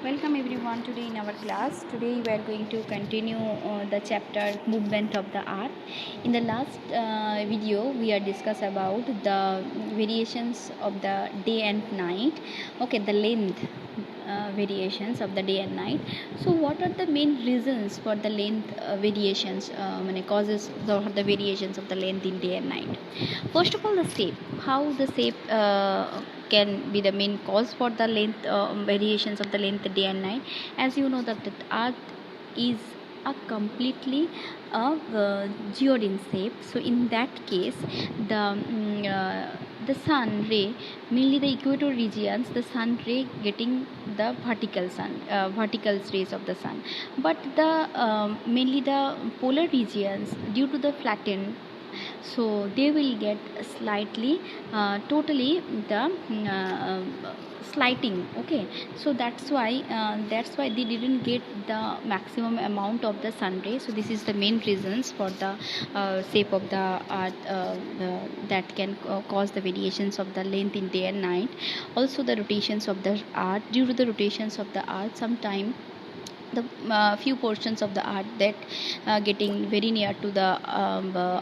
Welcome everyone today in our class. Today we are going to continue the chapter movement of the earth. In the last video we are discuss about the variations of the day and night. Okay, the length variations of the day and night. So what are the main reasons for the length variations when it causes the variations of the length in day and night? First of all, the shape. How the shape can be the main cause for the length variations of the length day and night. As you know that the earth is a completely geode in shape, so in that case the sun ray, mainly the equator regions, the sun ray getting the vertical rays of the sun, but the mainly the polar regions, due to the flattened, so they will get slightly totally the slighting. Okay, so that's why they didn't get the maximum amount of the sun ray. So this is the main reasons for the shape of the earth that can cause the variations of the length in day and night. Also the rotations of the earth, due to the rotations of the earth, sometime the few portions of the earth that getting very near to the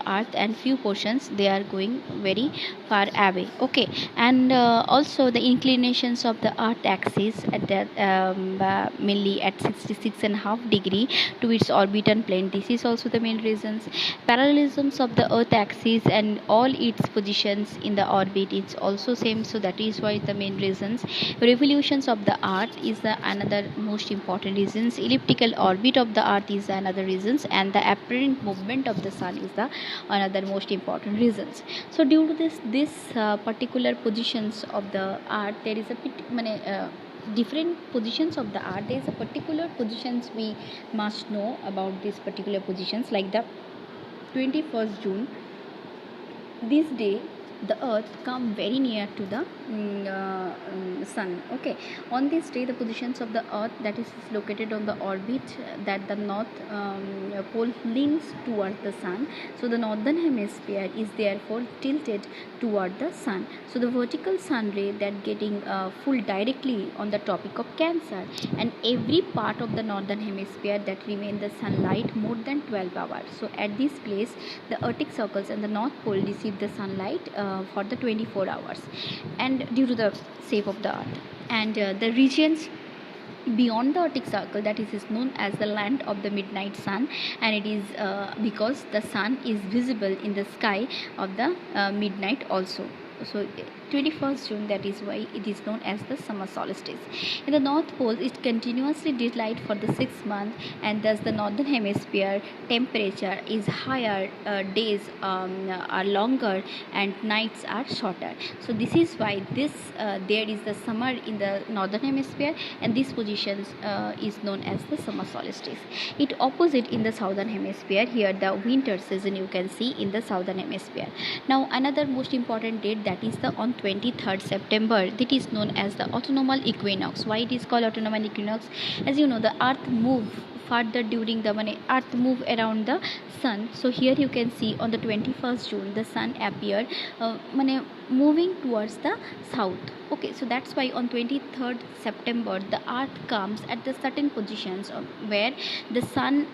earth, and few portions they are going very far away. Okay, and also the inclinations of the earth axis at that mainly at 66.5 degree to its orbital plane. This is also the main reasons. Parallelisms of the earth axis and all its positions in the orbit is also same, so that is why the main reasons. Revolutions of the earth is the another most important reasons. Elliptical orbit of the earth is another reasons, and the apparent movement of the sun is the another most important reasons. So due to this particular positions of the earth, there is a bit different positions of the earth. There is a particular positions we must know about these particular positions, like the 21st June. This day the earth come very near to the sun. Okay, on this day the positions of the earth that is located on the orbit, that the north pole leans toward the sun, so the northern hemisphere is therefore tilted toward the sun. So the vertical sun ray that getting full directly on the Tropic of Cancer, and every part of the northern hemisphere that remain the sunlight more than 12 hours. So at this place the Arctic circles and the North Pole receive the sunlight for the 24 hours, and due to the shape of the earth, and the regions beyond the Arctic circle, that is known as the land of the midnight sun, and it is because the sun is visible in the sky of the midnight also. So 21st June, that is why it is known as the summer solstice. In the North Pole, it continuously daylight for the 6 months, and thus the northern hemisphere temperature is higher, days are longer, and nights are shorter. So this is why there is the summer in the northern hemisphere, and this position is known as the summer solstice. It opposite in the southern hemisphere. Here the winter season you can see in the southern hemisphere. Now another most important date, that is the on 23rd September, that is known as the autumnal equinox. Why it is called autumnal equinox? As you know, the earth move further during the earth move around the sun. So here you can see on the 21st June the sun appear moving towards the south. Okay, so that's why on 23rd September the earth comes at the certain positions where the sun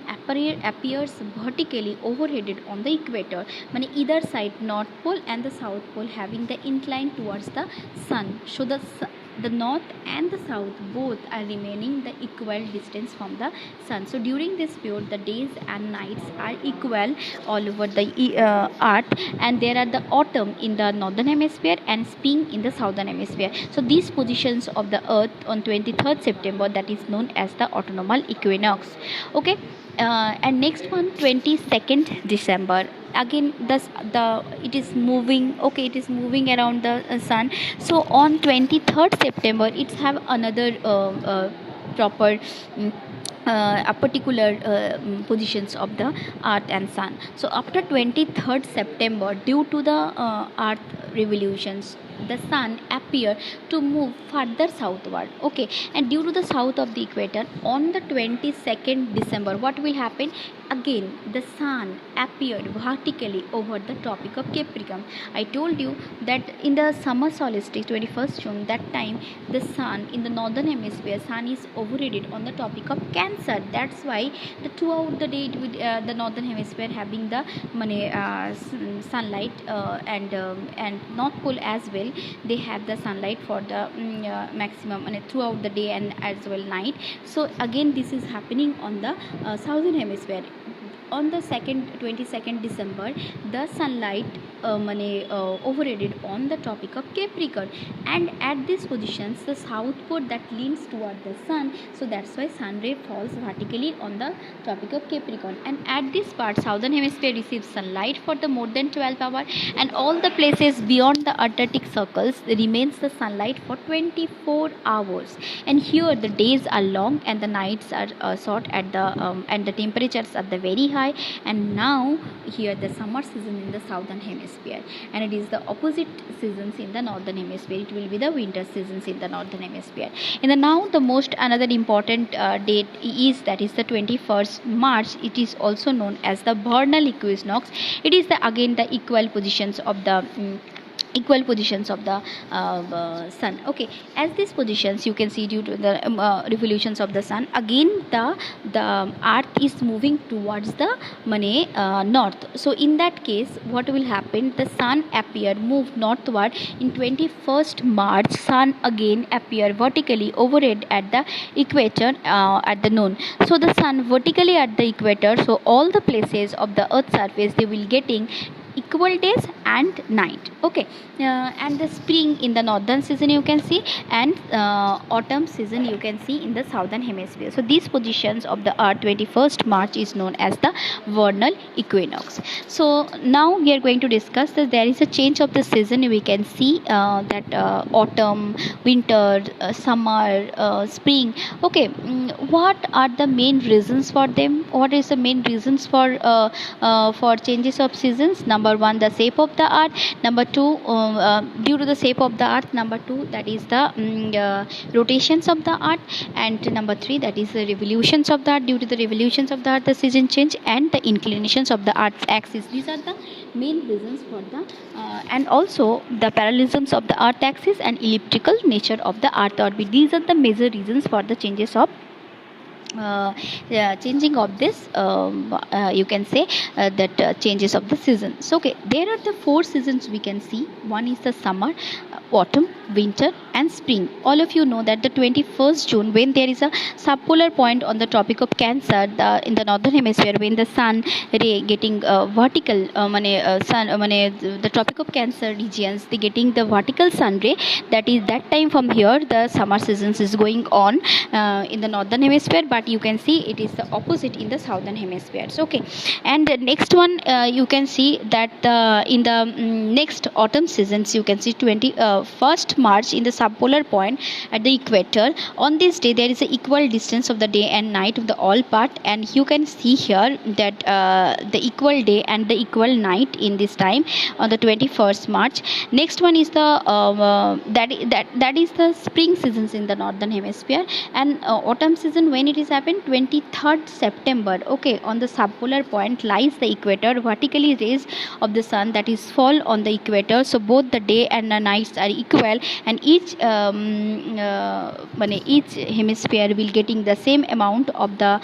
appears vertically overheaded on the equator, either side, north pole and the south pole, having the incline towards the sun. So the north and the south both are remaining the equal distance from the sun. So during this period the days and nights are equal all over the earth, and there are the autumn in the northern hemisphere and spring in the southern hemisphere. So these positions of the earth on 23rd September, that is known as the autumnal equinox. Okay, and next one, 22nd December, again it is moving. Okay, it is moving around the sun. So on 23rd September it's have another proper a particular positions of the earth and sun. So after 23rd September, due to the earth revolutions, the sun appear to move further southward. Okay, and due to the south of the equator, on the 22nd December, what will happen? Again the sun appeared vertically over the Tropic of Capricorn. I told you that in the summer solstice 21st June, that time the sun in the northern hemisphere, sun is overheaded on the Tropic of Cancer. That's why throughout the day the northern hemisphere having the sunlight, and north pole as well, they have the sunlight for the maximum throughout the day and as well night. So again this is happening on the southern hemisphere. On the 22nd December, the sunlight overheaded on the Tropic of Capricorn, and at these positions the south pole that leans toward the sun, so that's why sun ray falls vertically on the Tropic of Capricorn. And at this part, southern hemisphere receives sunlight for the more than 12 hours, and all the places beyond the Arctic circles remains the sunlight for 24 hours. And here the days are long and the nights are short at the and the temperatures are the very high. And now here the summer season in the southern hemisphere, and it is the opposite seasons in the northern hemisphere. It will be the winter seasons in the northern hemisphere. In the now the most another important date is, that is the 21st March. It is also known as the vernal equinox. It is the again the equal positions of the sun. Okay, as these positions you can see, due to the revolutions of the sun, again the earth is moving towards the north. So in that case what will happen, the sun move northward. In 21st March, sun again appear vertically overhead at the equator at the noon. So the sun vertically at the equator, so all the places of the earth surface, they will getting equal days and night. Okay, and the spring in the northern season you can see, and autumn season you can see in the southern hemisphere. So these positions of the earth 21st March is known as the vernal equinox. So now we are going to discuss that there is a change of the season. We can see that autumn, winter, summer, spring. Okay, what are the main reasons for them? What is the main reasons for changes of seasons? Number one, the shape of the earth. Number two, due to the shape of the earth. Number two, that is the rotations of the earth. And number three, that is the revolutions of the earth. Due to the revolutions of the earth, the season change, and the inclinations of the earth's axis. These are the main reasons for the and also the parallelisms of the earth axis and elliptical nature of the earth orbit. These are the major reasons for the changes of changing of this you can say that changes of the seasons. Okay, there are the four seasons we can see. One is the summer, autumn, winter and spring. All of you know that the 21st June, when there is a subpolar point on the Tropic of Cancer, in the northern hemisphere, when the sun ray getting vertical the Tropic of Cancer regions, they getting the vertical sun ray. That is that time from here the summer seasons is going on in the northern hemisphere, but you can see it is the opposite in the southern hemisphere. So, okay, and the next one you can see that in the next autumn seasons you can see 21st March in the subpolar point at the equator. On this day there is an equal distance of the day and night of the all part, and you can see here that the equal day and the equal night in this time on the 21st March. Next one is the that is the spring seasons in the northern hemisphere, and autumn season when it is happened 23rd September. Okay, on the subpolar point lies the equator. Vertically rays of the sun that is fall on the equator, so both the day and the nights are equal, and each hemisphere will getting the same amount of the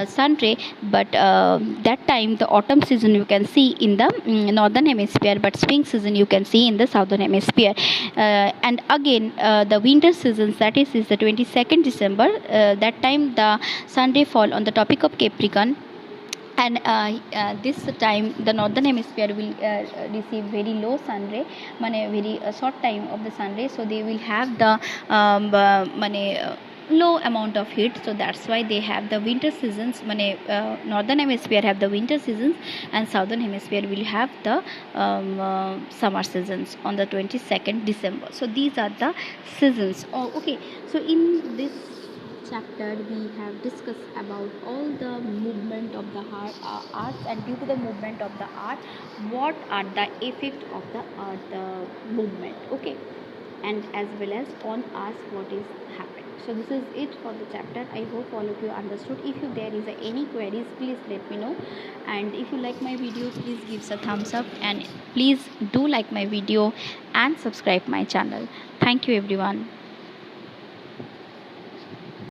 sun ray. But that time the autumn season you can see in the northern hemisphere, but spring season you can see in the southern hemisphere. And again the winter seasons, that is the 22nd December. That time the sun ray fall on the Tropic of Capricorn, and this time the northern hemisphere will receive very low sun ray, very short time of the sun ray, so they will have the low amount of heat. So that's why they have the winter seasons. Northern hemisphere have the winter seasons, and southern hemisphere will have the summer seasons on the 22nd December. So these are the seasons. Okay, so in this chapter we have discussed about all the movement of the arts, and due to the movement of the art, what are the effect of the movement, okay, and as well as on us what is happening. So this is it for the chapter. I hope all of you understood. If you there is any queries, please let me know, and if you like my video, please give a thumbs up, and please do like my video and subscribe my channel. Thank you everyone.